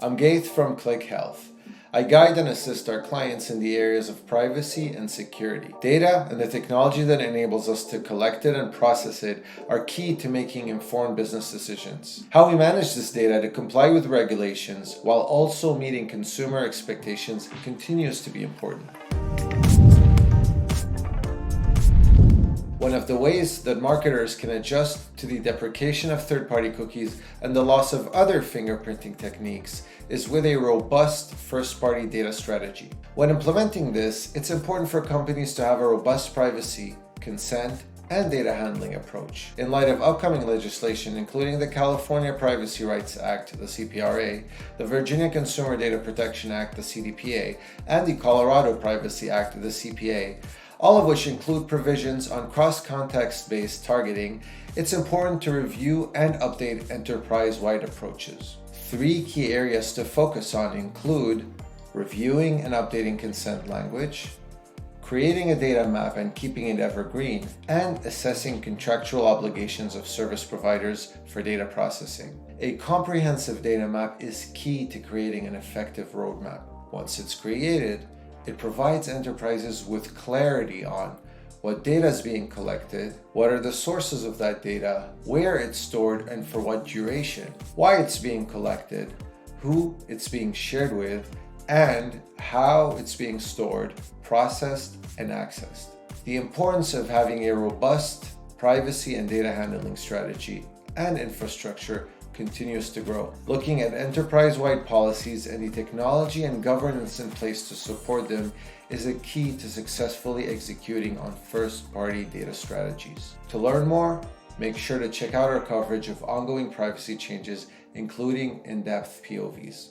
I'm Gaith from Klick Health. I guide and assist our clients in the areas of privacy and security. Data and the technology that enables us to collect it and process it are key to making informed business decisions. How we manage this data to comply with regulations while also meeting consumer expectations continues to be important. One of the ways that marketers can adjust to the deprecation of third-party cookies and the loss of other fingerprinting techniques is with a robust first-party data strategy. When implementing this, it's important for companies to have a robust privacy, consent, and data handling approach. In light of upcoming legislation, including the California Privacy Rights Act, the CPRA, the Virginia Consumer Data Protection Act, the CDPA, and the Colorado Privacy Act, the CPA, all of which include provisions on cross-context-based targeting, it's important to review and update enterprise-wide approaches. 3 key areas to focus on include reviewing and updating consent language, creating a data map and keeping it evergreen, and assessing contractual obligations of service providers for data processing. A comprehensive data map is key to creating an effective roadmap. Once it's created, it provides enterprises with clarity on what data is being collected, what are the sources of that data, where it's stored and for what duration, why it's being collected, who it's being shared with, and how it's being stored, processed, and accessed. The importance of having a robust privacy and data handling strategy and infrastructure continues to grow. Looking at enterprise-wide policies and the technology and governance in place to support them is a key to successfully executing on first-party data strategies. To learn more, make sure to check out our coverage of ongoing privacy changes, including in-depth POVs.